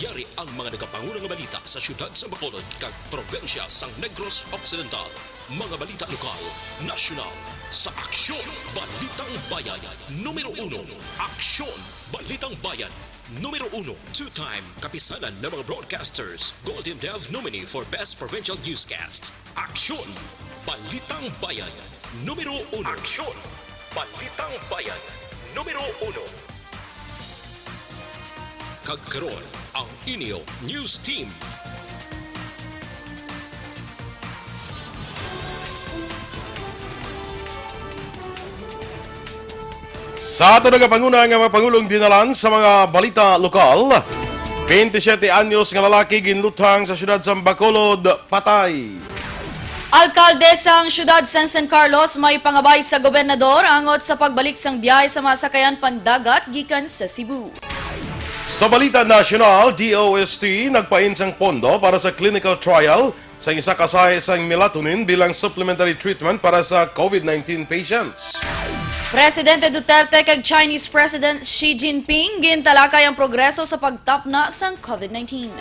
Yari ang mga nagapangulang balita sa syudad sa Bacolod kag probensya sang Negros Occidental. Mga balita lokal, nasyonal, sa Aksyon, Balitang Bayan. Numero 1, Aksyon, Balitang Bayan. Numero 1, two-time kapisanan ng mga broadcasters. Golden Dove nominee for Best Provincial Newscast. Aksyon, Balitang Bayan. Numero 1. Aksyon, Balitang Bayan. Numero 1. Kagkaroon ang inyo News Team. Sa ato nagapanguna nga mga Pangulong dinalan sa mga balita lokal, 27 anyos nga lalaki ginlutang sa syudad sa Bacolod, patay. Alkaldesang Syudad San Carlos may pangabay sa gobernador angot sa pagbalik sang biyahe sa masakayan pandagat gikan sa Cebu. Sa balita nasyonal, DOST nagpain sang pondo para sa clinical trial sa isa kasahe sang melatonin bilang supplementary treatment para sa COVID-19 patients. Presidente Duterte kag Chinese President Xi Jinping gintalakay ang progreso sa pagtapna sang COVID-19.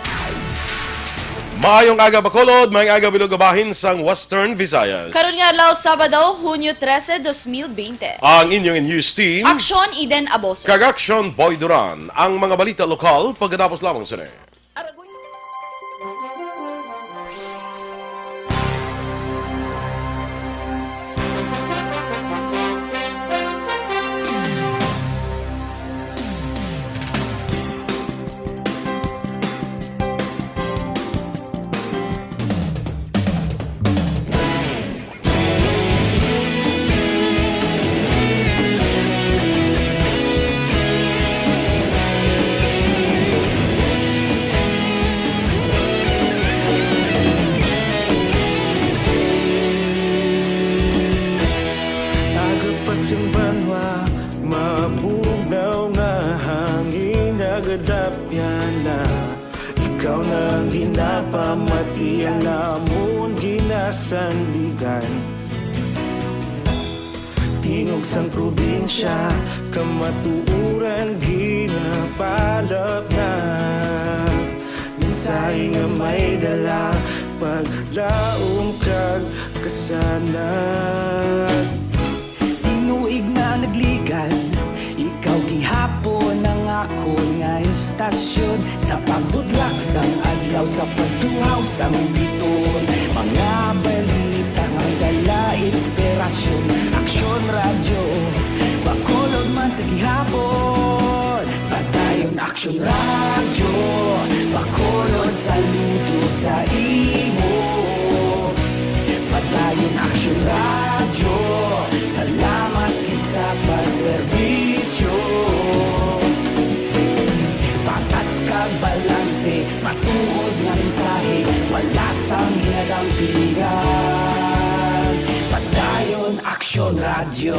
Maayong aga Bacolod, maayong aga bilugabahin sang Western Visayas. Karon nga adlaw Sabado, Hunyo 13, 2020. Ang inyong news team, Aksyon Eden Aboso. kag Aksyon Boy Duran. Ang mga balita lokal pagkatapos lamang sila. Ikaw nang ginapamati ang namon ginasandigan. Tingog sang probinsya, kamatuuran ginapalap na. Minsay nga may dala, paglaom kag kasanag. Tinuig na nagligan, ikaw gihapon ang ako nga istasyon. Sa pagbudlak sang adlaw, sa pagtuhaw sang biton. Mga balita ang dala inspirasyon. Aksyon radyo, Bacolod man sa gihapon. Patayon Aksyon radyo, Bacolod saludo sa imo. Patayon Aksyon radyo, salamat kisa pagserbisyo. Patas kag balanse, matuod nga mensahe, wala sang ginadampingan. Patayon Aksyon radyo.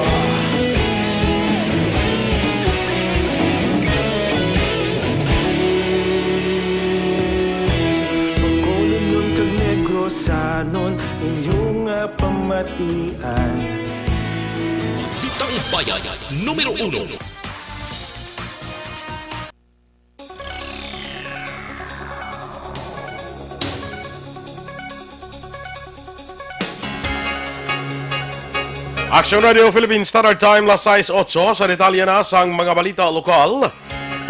Bacolod nun kag Negrosanon, inyong pamatian. Balitang Bayan. Numero 1. Aksyon Radio Philippines Standard Time, las 6:08 sa detalye na sang mga balita lokal.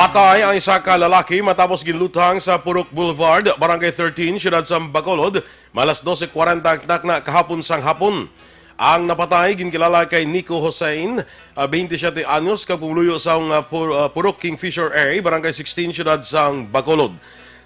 Patay ang isa ka lalaki matapos ginlutang sa Purok Boulevard, Barangay 13, Syudad sa Bacolod, malas 12:40 na kahapon sang hapon. Ang napatay ginkilala kay Nico Hussein, 27 anyos, kag pumuluyo sa Purok Kingfisher A, Barangay 16, Syudad sa Bacolod.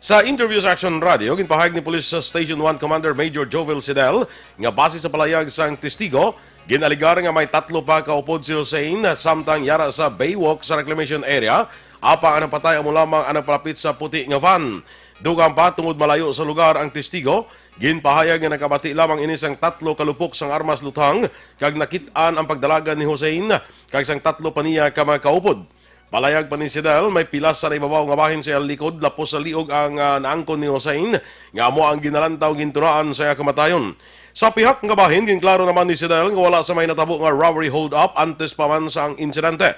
Sa interview sa Aksyon Radio, ginpahayag ni Police Station 1 Commander Major Jovel Sidel nga base sa palayag sang testigo, ginaligar nga may 3 pa kaupod si Hussein samtang yara sa Baywalk sa reclamation area. Apa ang napatay mo lamang ang napalapit sa puti nga van. Dugang pa tungod malayo sa lugar ang testigo, ginpahayag nga nakabati lamang ini sang 3 kalupok sang armas lutang kag nakit-an ang pagdalagan ni Hussein kag sang 3 pa niya ka mga kaupod. Palayag pa ni Sidel, may pilas sa ibabaw nga bahin sa likod, lapos sa liog ang naangkon ni Hussein nga mo ang ginalantaw gintunaan sa kamatayon. Sa pihak nga bahin, ginklaro naman ni Sidel nga wala sa may natabo nga robbery hold-up antes pa man sa ang insidente.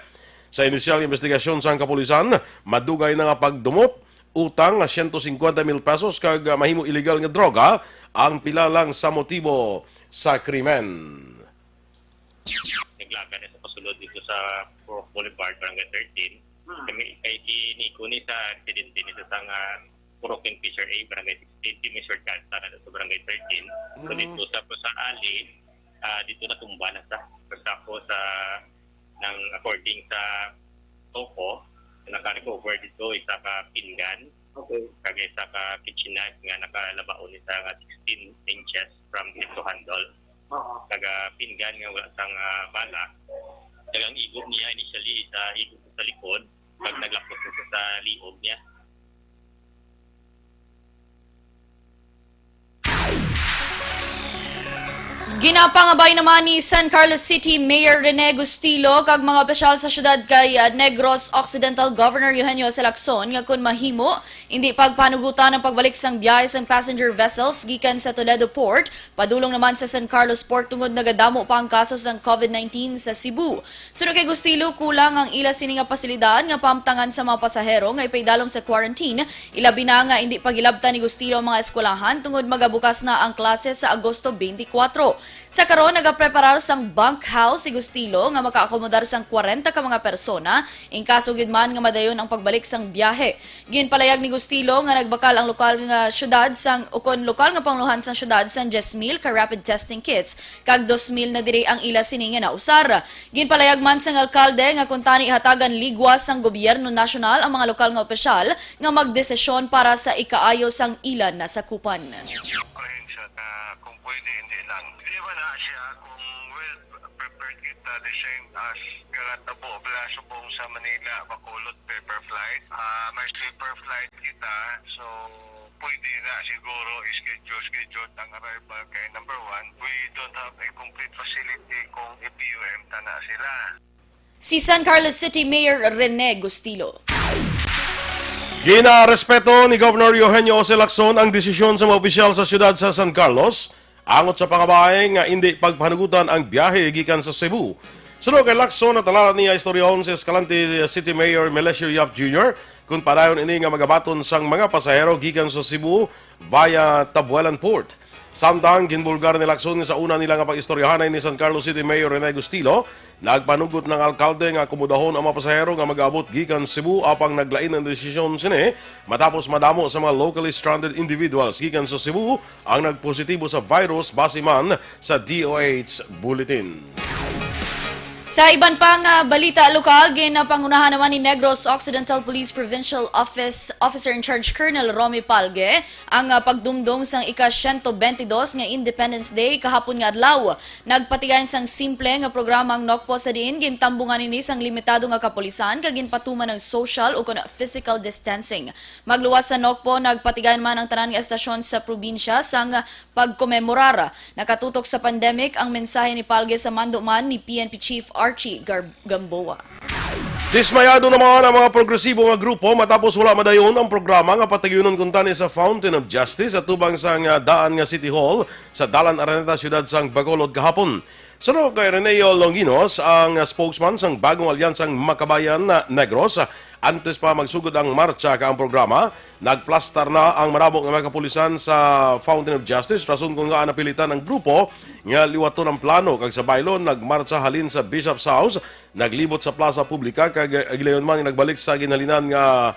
Sa inisyal investigasyon sa kapulisan, madugay na nga pagdumot utang nga 150,000 pesos kag mahimo illegal nga droga ang pila lang sa motibo sa krimen. Naglaga na sa pasulod dito sa Purok Boulevard, Barangay 13. Kay kinikuni sa aksidente nito sa Purok Fisher A, Barangay 16, Timisour Calta na sa Barangay 13. So dito sa ali, dito natumba na sa pagtako sa ng according sa Toko, naka-recover dito isa ka pinggan, kag isa ka kitchen knife nga nakalabaon isa nga 16 inches from tip to handle. Kaga pinggan nga wala sang bala. Kagang igop niya initially sa igop sa likod, pag naglapos siya sa liog niya. Ginapangabay naman ni San Carlos City Mayor Rene Gustilo kag mga opisyal sa syudad kay Negros Occidental Governor Eugenio Aksyon nga kun mahimo hindi pagpanugutan ang pagbalik sang biyahe sang passenger vessels gikan sa Toledo Port padulong naman sa San Carlos Port tungod nagadamo pa ang kaso sang COVID-19 sa Cebu. Sunod kay Gustilo kulang ang ila sini nga pasilidad nga pamtangan sa mga pasahero nga ipaydalom sa quarantine. Ilabi na nga hindi pagilabtan ni Gustilo ang mga eskwelahan tungod magabukas na ang klase sa Agosto 24. Sa karon nagapreparar sang bunk house si Gustilo nga makaakomodar sang 40 ka mga persona in kaso gyud man nga madayon ang pagbalik sang biyahe. Ginpalayag ni Gustilo nga nagbakal ang lokal nga syudad sang ukon lokal nga panguluhan sang syudad sang 10,000 ka rapid testing kits kag 2,000 na diri ang ila sini nga nausar. Ginpalayag man sang alkalde nga kuntani hatagan ligwas sang gobyerno nasyonal ang mga lokal nga opisyal nga magdesisyon para sa ikaayo sang ila na sakupan. Kung pwede, hindi lang. Di ba na siya kung well prepared kita the same as Galatabo, Blasubong sa Manila, Bacolod, paper flight. May sleeper flight kita, so pwede na siguro schedule ang arrival kay number 1. We don't have a complete facility kung IPUM na sila. Si San Carlos City Mayor Rene Gustilo. Ginarespeto ni Governor Eugenio Aksyon ang desisyon sa mga opisyal sa siyudad sa San Carlos angot sa pangabay nga hindi pagpanugutan ang biyahe gikan sa Cebu. Sunod kay Aksyon at alala niya istoryon si Escalante City Mayor Melesio Yap Jr. kung padayon ini nga magabaton sang mga pasahero gikan sa Cebu via Tabuelan Port. Samtang ginbulgar ni Aksyon sa una nila nga pag-istoryahanay ni San Carlos City Mayor Rene Gustilo, nagpanugot ng alkalde nga kumudahon ang mga pasahero nga mag-abot gikan Cebu apang naglain ang desisyon sini matapos madamo sa mga locally stranded individuals gikan sa Cebu ang nagpositibo sa virus base man sa DOH Bulletin. Sa iban pang balita lokal, ginapangunahan naman ni Negros Occidental Police Provincial Officer in Charge Colonel Romy Palge ang pagdumdum sang ika-122 nga Independence Day kahapon nga adlaw. Nagpatigayon sang simple nga programang nokpo sa diin gintambungan ini sang limitado nga kapulisan kag ginpatuman ng social o physical distancing. Magluwas sa nokpo nagpatigayon man ang tanan nga estasyon sa probinsya sang pagkomemorar. Nakatutok sa pandemic ang mensahe ni Palge sa manduman ni PNP Chief Archie Gamboa. Dismayado naman ang mga progresibo nga grupo matapos wala madayon ang programa nga patagyunon kuntani sa Fountain of Justice at tubang sang daan nga City Hall sa Dalan Araneta, Siyudad sang Bacolod kahapon. Sunod kay Reneo Longinos, ang spokesman sang bagong alyansang Makabayan na Negros, antes pa magsugod ang marcha ka ang programa, nagplastar na ang marabok nga mga kapulisan sa Fountain of Justice rason kung nga napilitan ang grupo nga liwaton ang plano kag sa baylon nagmarcha halin sa Bishop's House, naglibot sa plaza publika kag gilayon man nagbalik sa ginhalinan nga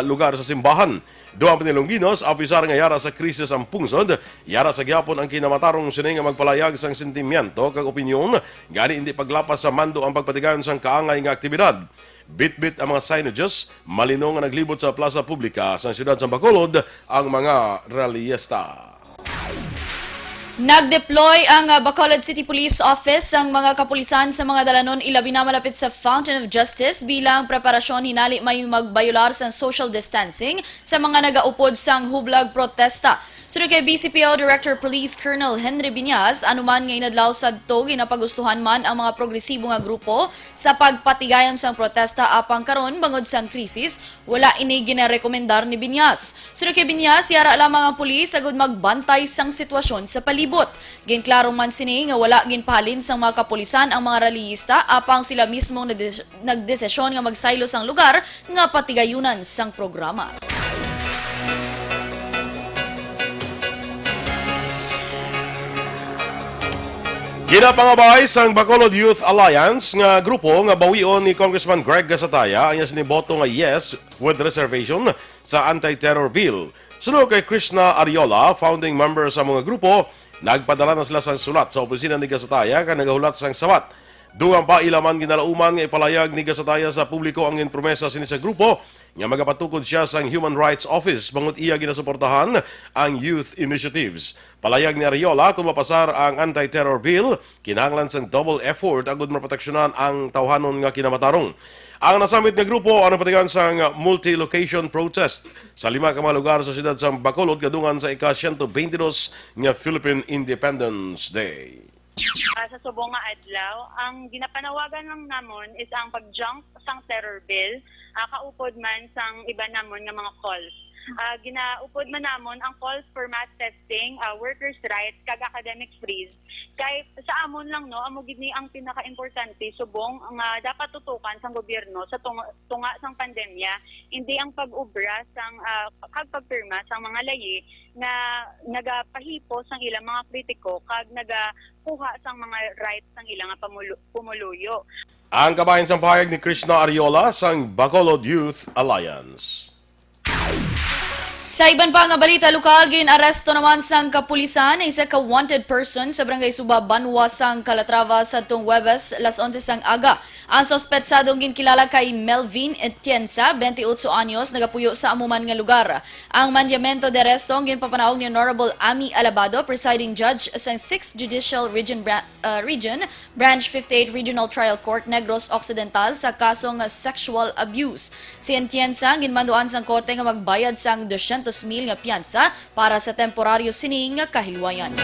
lugar sa simbahan. Duang Longinos, apisar nga yara sa krisis ang pungsod, yara sa gyapon ang kinamatarong sini nga magpalayag sang sentimiento kag opinyon, gani hindi paglapas sa mando ang pagpatigayon sang kaangay nga aktibidad. Bit-bit ang mga signages, malino nga naglibot sa plaza publika sa siyudad sa Bacolod ang mga rallyesta. Nag-deploy ang Bacolod City Police Office ang mga kapulisan sa mga dalanon ilabi na malapit sa Fountain of Justice bilang preparasyon hinali may magbayular sa social distancing sa mga nagaupod sang hublag protesta. Sunod kay BCPO Director Police Colonel Henry Biñas, anuman nga inadlaw sadto ginapagustuhan man ang mga progresibo nga grupo sa pagpatigayon sang protesta apang karon bangod sang krisis, wala ini ginarekomendar ni Biñas. Sunod kay Biñas, yara lamang ang pulis agud magbantay sang sitwasyon sa palibot. Ginklaro man sini nga wala ginpahalin sang mga kapulisan ang mga rallyista apang sila mismo nagdesisyon nga magsaylo sang lugar nga patigayunan sang programa. Ginapangabay sang Bacolod Youth Alliance nga grupo nga bawion ni Congressman Greg Gasataya ang siniboto nga yes with reservation sa anti-terror bill. Sunod kay Krishna Ariola, founding member sa mga grupo, nagpadala na sila sang sulat sa opisina ni Gasataya kang nagahulat sang sawat. Dugang pa ilaman ginalauman nga ipalayag ni Gasataya sa publiko ang inpromesa sini sa grupo nga magapatukod siya sa Human Rights Office bangot iya ginasuportahan ang youth initiatives. Palayag ni Ariola kung mapasar ang anti-terror bill, kinahanglan sa double effort agud maproteksyonan ang tawhanon nga kinamatarong. Ang nasamit nga grupo ang napatigan sa multi-location protest sa 5 ka mga lugar sa siyudad sa Bacolod kadungan sa ika-122 nga Philippine Independence Day. Sa subong nga adlaw, ang ginapanawagan lang namon is ang pag-junk sang terror bill, kaupod man sang iba namon nga mga calls. Ginaupod man namon ang calls for mass testing, workers' rights, kag academic freeze. Kay sa amon lang no, amo gid ni ang pinaka-importante subong nga dapat tutukan sang gobyerno sa tunga sang pandemya, hindi ang pag-ubra sang kag pagpirma sang mga layi nga nagapahipo sang ilang mga kritiko kag nagakuha sang mga rights sang ilang pumuluyo. Ang kabayan sang pahayag ni Krishna Ariola sang Bacolod Youth Alliance. Sa iban pa nga balita lokal, ginaresto naman sang kapulisan ang isa ka wanted person sa barangay Suba, Banwa sang Calatrava sa tung Webes, las 11 sang aga. Ang sospetsadong ginkilala kay Melvin Etienza, 28 anyos, nagapuyo sa amuman nga lugar. Ang mandyamento de arresto ang ginpapanaog ni Honorable Ami Alabado, presiding judge sa 6th Judicial Region Branch 58 Regional Trial Court, Negros Occidental sa kasong sexual abuse. Si Etienza ginmanduan sang korte nga magbayad sang 200,000 nga piyansa para sa temporaryo sining nga kahilwayan.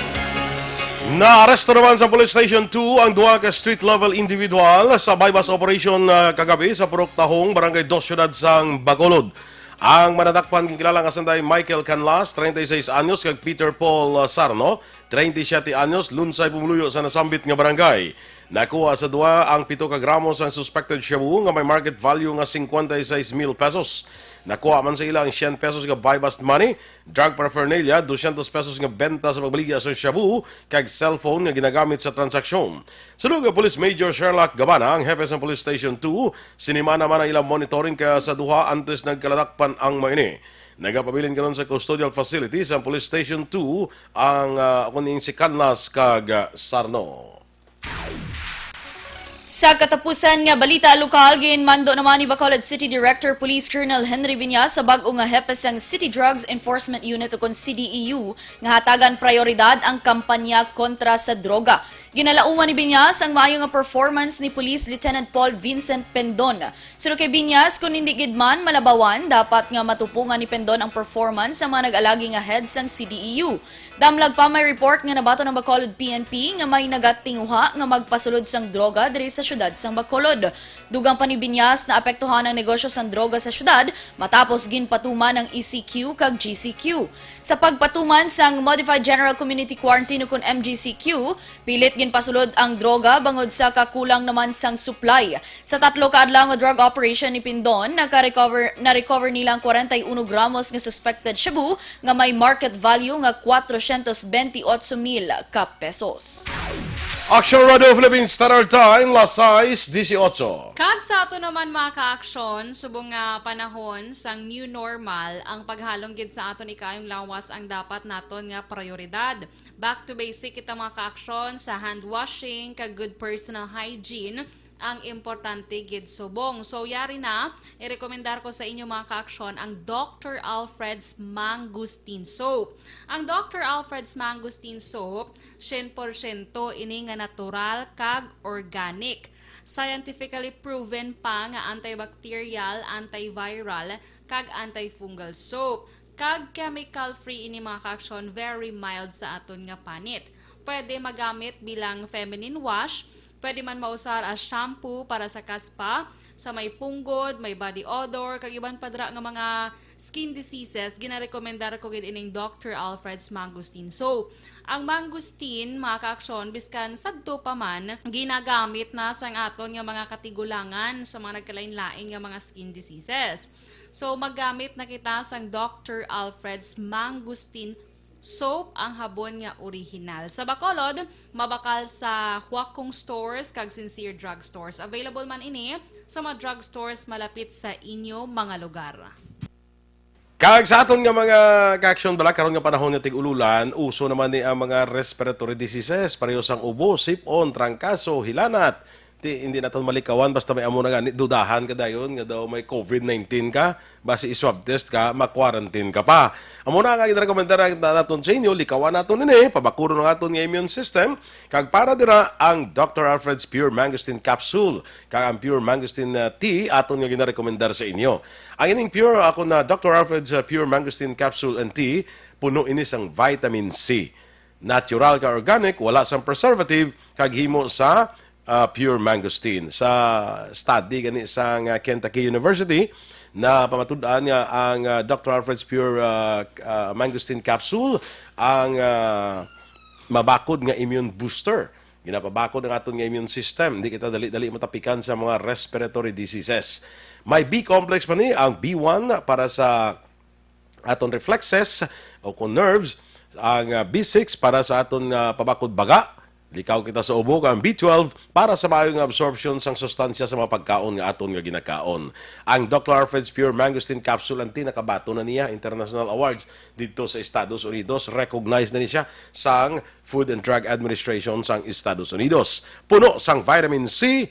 Naaresto naman sa Police Station 2 ang duha ka street-level individual sa bypass operation kagabi sa Purok Tahong, Barangay 2, Siyudad sang Bacolod. Ang manadakpan ginkilala nga sanday Michael Canlas, 36 anyos, kag Peter Paul Sarno, 37 anyos, lunsay pumuluyo sa nasambit nga barangay. Nakuha sa duha ang 7 ka gramos ang suspected shabu nga may market value nga 56,000 pesos. Nakuha man sa ilang 100 pesos nga buy-bust money, drug paraphernalia, 200 pesos nga benta sa pagbaligya sa shabu, kag cellphone nga ginagamit sa transaksyon. Sulod nga Police Major Sherlock Gabana, ang hepe sa Police Station 2, sinima naman ang ilang monitoring kaya sa duha antes nagkaladakpan ang maini. Nagapabilin karon sa custodial facility sa Police Station 2 ang kuning si Canlas kag Sarno. Sa katapusan nga balita lokal, ginmando naman ni Bacolod City Director Police Colonel Henry Viñas sa bag-o nga hepe sang City Drugs Enforcement Unit o kon CDEU nga hatagan prioridad ang kampanya kontra sa droga. Ginalauman ni Viñas ang maayo nga performance ni Police Lieutenant Paul Vincent Pendon. Sunod kay Viñas, kung hindi gid man malabawan, dapat nga matupungan ni Pendon ang performance sa mga nag-alagi nga head sang CDEU. Damlag pa may report nga nabato ng Bacolod PNP nga may nagatinguha nga magpasulod sang droga diri sa syudad sang Bacolod. Dugang pa ni Viñas na apektuhan ang negosyo sang droga sa syudad matapos ginpatuman ng ECQ kag GCQ. Sa pagpatuman sang Modified General Community Quarantine kun MGCQ, pilit ginpasulod ang droga bangod sa kakulang naman sang supply. Sa 3 ka adlaw nga drug operation ni Pindon, na-recover nilang 41 gramos nga suspected shabu nga may market value nga 428,000 ka pesos. Aksyon Radio Philippines Standard Time, las 6:18. Kag sa ato naman mga ka-aksyon, subong nga panahon sang new normal, ang paghalong gid sa aton ikayong lawas ang dapat naton nga prioridad. Back to basic kita mga ka-aksyon sa hand washing kag good personal hygiene ang importante gid subong. So yari na, irekomendar ko sa inyo mga ka-aksyon ang Dr. Alfred's Mangosteen Soap. Ang Dr. Alfred's Mangosteen Soap, 100% ini nga natural kag organic. Scientifically proven pa nga antibacterial, antiviral, kag antifungal soap. Kag chemical-free ini mga ka-aksyon, very mild sa aton nga panit. Pwede magamit bilang feminine wash, pwede man mausar as shampoo para sa kaspa, sa may punggod, may body odor, kag iban padra nga mga skin diseases, ginarekomendar ko gid ining Dr. Alfred's mangosteen soap. Ang mangosteen, mga kaaksyon, biskan sadto pa man, ginagamit na sang aton nga mga katigulangan sa mga nagkalain-laing nga mga skin diseases. So, maggamit na kita sang Dr. Alfred's mangosteen soap ang habon nga original. Sa Bacolod, mabakal sa Huakong stores kag Sincere Drug Stores. Available man ini sa mga drugstores malapit sa inyo mga lugar. Kag sa aton nga mga ka-aksyon bala karon nga panahon nga tig-ululan, uso naman ni ang mga respiratory diseases, pareho sang ubo, sipon, trangkaso, hilanat. Hindi natin malikawan basta may amo na ganit dudahan ka dayon nga daw may COVID-19 ka, base i-swab test ka, ma-quarantine ka pa. Amo na nga ginarekomendar naton sa inyo, likawan naton ini, pabakuro ng aton nga immune system, kag para dira ang Dr. Alfred's Pure Mangosteen Capsule, kag ang Pure Mangosteen Tea aton nga ginarekomendar sa inyo. Ang ining pure ako na Dr. Alfred's Pure Mangosteen Capsule and Tea, puno ini sang vitamin C. Natural ka organic, wala sang preservative, kag himo sa pure mangosteen. Sa study gani sa Kentucky University na pamatud-an nga ang Dr. Alfred's Pure Mangosteen Capsule ang mabakod nga immune booster. Ginapabakod ang aton nga immune system. Hindi kita dali-dali matapikan sa mga respiratory diseases. May B complex pa ni ang B1 para sa aton reflexes o kung nerves, ang B6 para sa aton pabakod baga. Likaw kita sa ubo, ang B12 para sa maayong absorption sang sustansya sa mga pagkaon nga aton nga ginakaon. Ang Dr. Alfred's Pure Mangosteen Capsule and Tea nakabato na niya International Awards dito sa Estados Unidos. Recognized na niya sang Food and Drug Administration sang Estados Unidos. Puno sang vitamin C,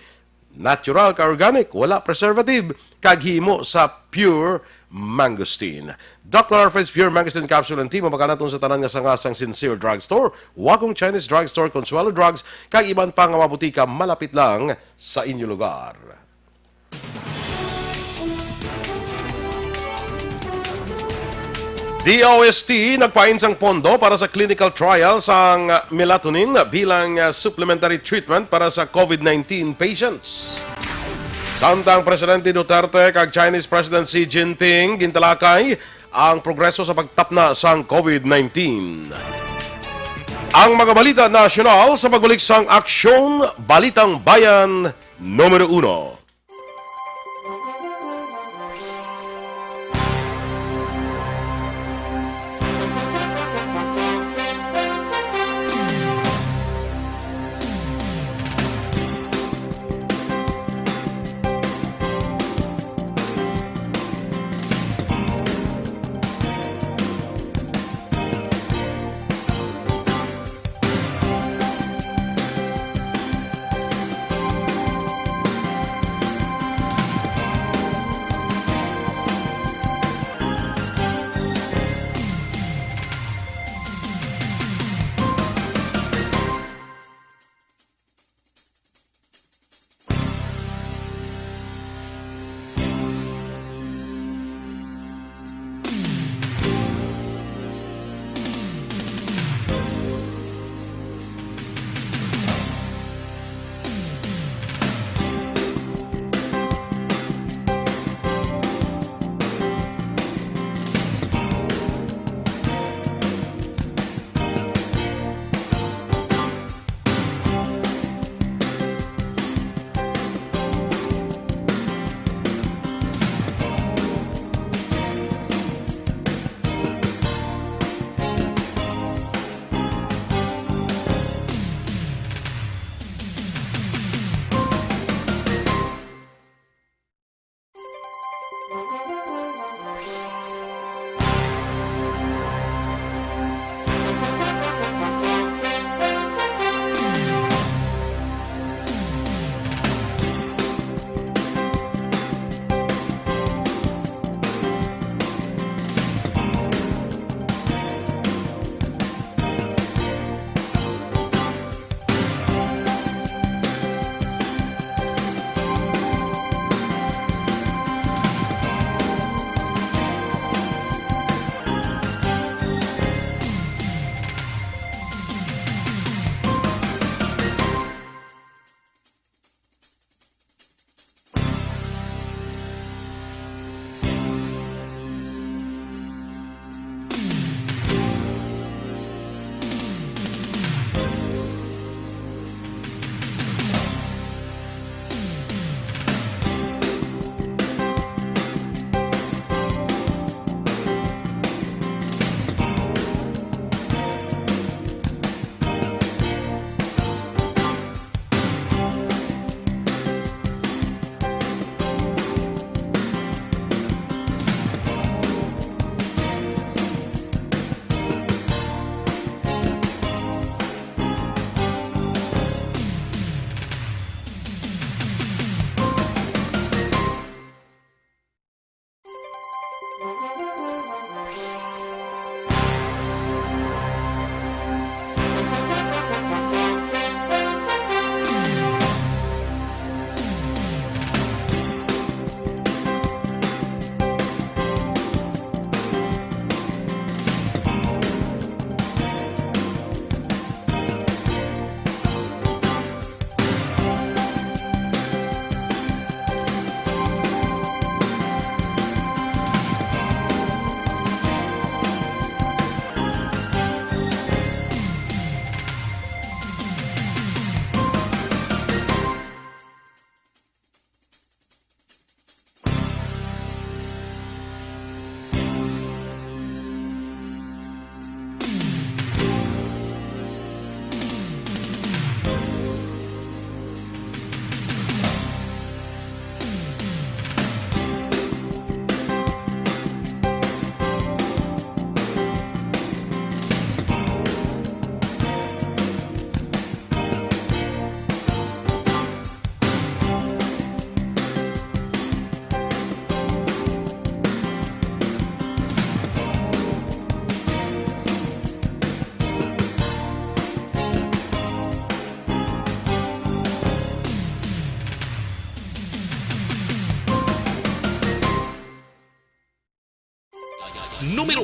natural ka organic, wala preservative, kaghimo sa pure mangosteen. Dr. Alfred's Pure Mangosteen Capsule and Tea mapakanaton sa tanan nga sangasang Sincere Drug Store, Wakong Chinese Drug Store, Consuelo Drugs, kag iban pa nga mabutika malapit lang sa inyo lugar. DOST nagpain sang pondo para sa clinical trial sang melatonin bilang supplementary treatment para sa COVID-19 patients. Samtang Presidente Duterte kag Chinese President Xi Jinping gintalakay ang progreso sa pagtapna sang COVID-19. Ang mga balita nasyonal sa pagbalik sang Aksyon, Balitang Bayan, Numero 1.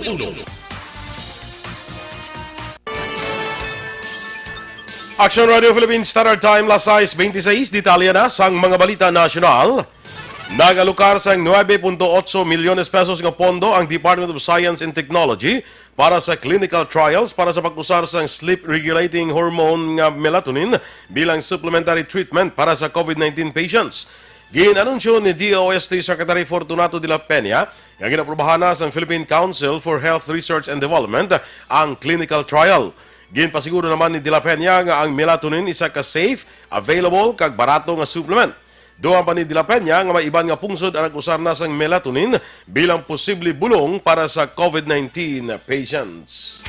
numero 1. Aksyon Radio Philippines Standard Time, las 6:26, detalye na sang mga balita nasyonal. Nagalukar sang 9.8 milyones pesos nga pondo ang Department of Science and Technology para sa clinical trials para sa pag-usar sang sleep-regulating hormone nga melatonin bilang supplementary treatment para sa COVID-19 patients. Ginanunsyo ni DOST Secretary Fortunato de la Peña nga ginaprobahan na sang Philippine Council for Health Research and Development ang clinical trial. Ginpasiguro naman ni De La Peña nga ang melatonin isa ka safe, available kag barato nga supplement. Duha pa ni De La Peña nga may iban nga pungsod ang usar na sang melatonin bilang posible bulong para sa COVID-19 patients.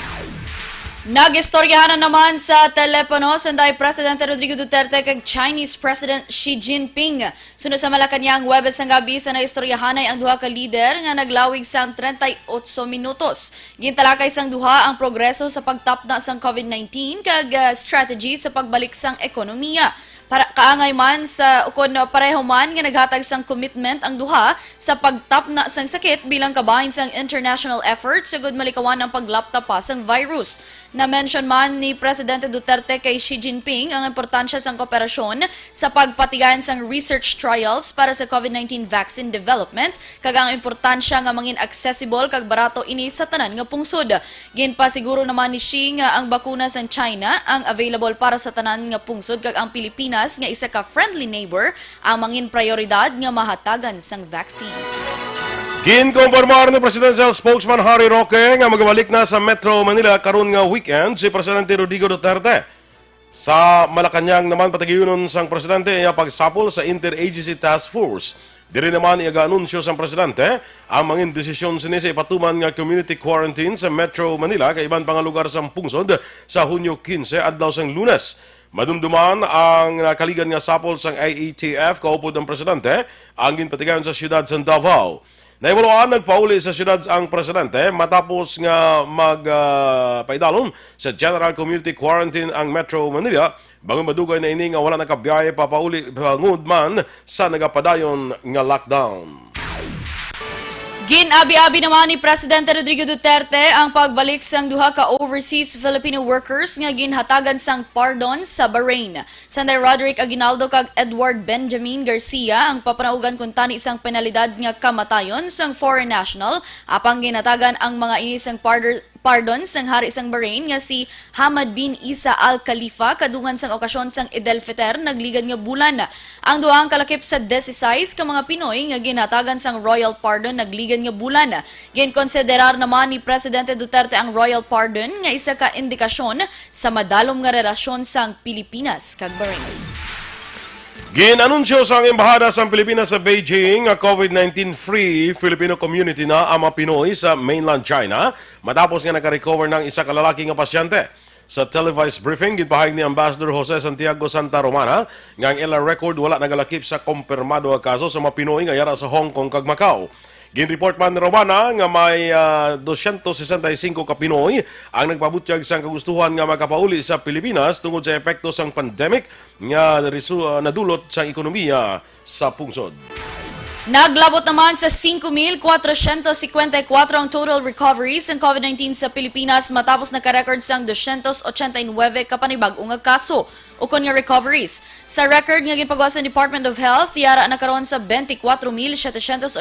Nagistoryahan na naman sa telepono sanday Presidente Rodrigo Duterte kag Chinese President Xi Jinping. Sunod sa Malacanang, Huwebes ang gabi sa naistoryahanay ang duha ka lider nga naglawig sang 38 minutos. Gintalakay sang duha ang progreso sa pagtapna sang COVID-19 kag strategy sa pagbalik sang ekonomiya. Para kaangay man sa ukon pareho man nga naghatag sang commitment ang duha sa pagtapna sang sakit bilang kabahin sang international effort sa gud malikawan ang paglapta pa sang virus. Na-mention man ni Presidente Duterte kay Xi Jinping ang importansya sang kooperasyon sa pagpatigayan sang research trials para sa COVID-19 vaccine development kag ang importansya nga mangin accessible kag barato ini sa tanan nga pungsod. Ginpasiguro naman ni Xi nga ang bakuna sang China ang available para sa tanan nga pungsod kag ang Pilipinas nga isa ka friendly neighbor ang mangin prioridad nga mahatagan sang vaccine. Ginkonformar ni Presidential Spokesman Harry Roque nga magabalik na sa Metro Manila karon nga weekend si Presidente Rodrigo Duterte. Sa Malacanang naman patagiyunon sang Presidente iya pagsapol sa Interagency Task Force. Diri naman iga-anunsyo sang Presidente ang mangin desisyon sinisi ipatuman nga community quarantine sa Metro Manila kay iban pang lugar sang pungsod sa Hunyo 15 adlaw sang Lunes. Madumduman ang nakaligan nga sapol sang IETF kaupod ng Presidente ang ginpatigayon sa siyudad sa Davao. Naimuloan nagpauli sa siyudad ang Presidente matapos nga magpaidalon sa General Community Quarantine ang Metro Manila bago madugay na ini nga wala nakabiyahe papauli bangod man sa nagapadayon nga lockdown. Ginabi-abi naman ni Presidente Rodrigo Duterte ang pagbalik sang duha ka overseas Filipino workers nga ginhatagan sang pardon sa Bahrain. Sanday Roderick Aguinaldo kag Edward Benjamin Garcia ang papanaugan kung tani isang penalidad nga kamatayon sang foreign national apang ginhatagan ang mga inisang pardon sang hari sang Bahrain nga si Hamad bin Isa Al Khalifa kadungan sang okasyon sang Eid al-Fitr nagligan nga bulan. Ang duhang kalakip sa 16 ka mga Pinoy nga ginhatagan sang royal pardon nagligan nga bulan. Ginkonsiderar naman ni Presidente Duterte ang royal pardon nga isa ka indikasyon sa madalom nga relasyon sang Pilipinas kag Bahrain. Ginanunsyo sa Embahada sa Pilipinas sa Beijing nga COVID-19-free Filipino community na ang mga Pinoy sa mainland China matapos nga nakarecover ng isa ka lalaki nga pasyente. Sa televised briefing, gipahayag ni Ambassador Jose Santiago Santa Romana nga ang ila record wala nagalakip sa kumpirmado nga kaso sa mga Pinoy nga yara sa Hong Kong kag Macau. Ginreport man ni Romana nga may 265 ka Pinoy ang nagpabutyag sang kagustuhan nga makapauli sa Pilipinas tungod sa epekto sang pandemic nga nadulot sang ekonomiya sa pungsod. Naglabot naman sa 5,454 ang total recoveries ng COVID-19 sa Pilipinas matapos nakarecord sang 289 kapanibag-ong nga kaso. Ukon nga recoveries. Sa record nga ginpagawa sa Department of Health, yara nakaroon sa 24,787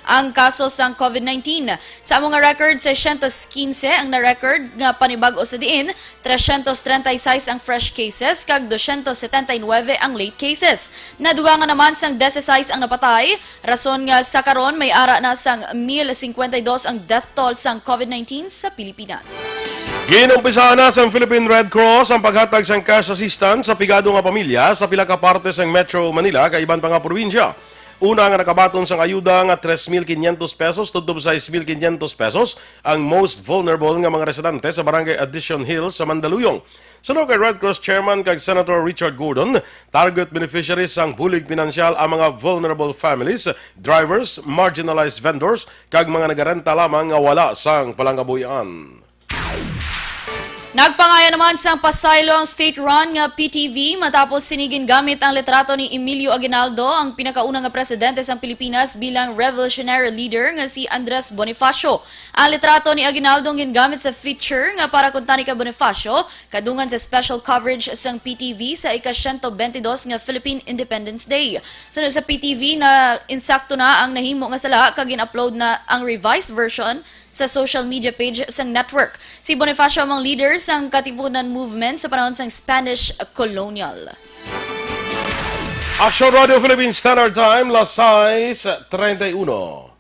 ang kaso sang COVID-19. Sa among nga record, 615 ang na-record nga panibag-o sa diin, 336 ang fresh cases, kag 279 ang late cases. Naduga nga naman sang 16 ang napatay, rason nga sa karon may ara na sang 1,052 ang death toll sang COVID-19 sa Pilipinas. Ginumpisahan na sa Philippine Red Cross ang paghatag sang cash assistance sa pigado nga pamilya sa pila ka parte sang Metro Manila kay iban pa nga probinsya. Una nga nakabaton sang ayuda nga 3,500 pesos tudtod sa 6,500 pesos ang most vulnerable nga mga residente sa Barangay Addition Hills sa Mandaluyong. Sunod kay Red Cross Chairman kag Senator Richard Gordon, target beneficiaries sang bulig pinansyal ang mga vulnerable families, drivers, marginalized vendors kag mga nagarenta lamang nga wala sang palanggabuyan. Nagpangaya naman sa pasaylo ang state-run nga PTV matapos sinigin gamit ang litrato ni Emilio Aguinaldo, ang pinakaunang nga presidente sa Pilipinas bilang revolutionary leader nga si Andres Bonifacio. Ang litrato ni Aguinaldo gingamit sa feature nga para kuntani ka Bonifacio kadungan sa special coverage sang PTV sa ika-122 nga Philippine Independence Day. Sunod sa PTV na insakto na ang nahimo nga sala kag gin-upload na ang revised version sa social media page sang network. Si Bonifacio among leaders sang Katipunan Movement sa panahon sang Spanish Colonial. Aksyon Radio Philippine Standard Time, las 6:31.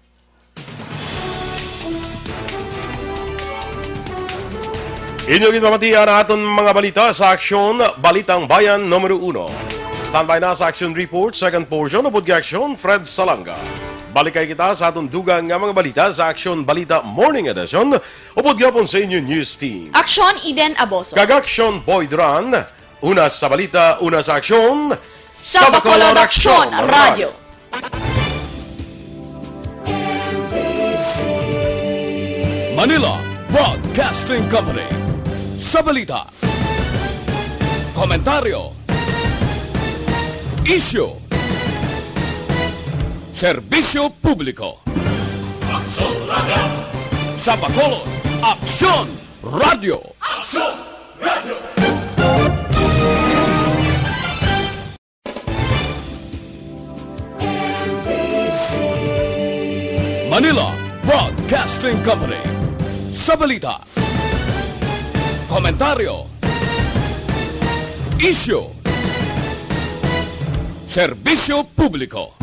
Inyong ginamatian na aton mga balita sa Aksyon, Balitang Bayan, Numero 1. Standby na sa Aksyon Report, second portion, upod ka Aksyon, Fred Salanga. Balikay kita sa atong dugang nga mga balita sa Aksyon Balita Morning Edition, upod gapon sa inyong news team. Aksyon Eden Aboso. Kag-Aksyon Boy Duran, una sa balita, una sa Aksyon, Sa Bacolod Aksyon Radio. Manila Broadcasting Company. Sa balita, komentaryo, issue, serbisyo publiko. Aksyon Radio. Sa Bacolod, Aksyon Radio. Aksyon Radio. Manila Broadcasting Company. Sa balita, komentaryo, issue, serbisyo publiko.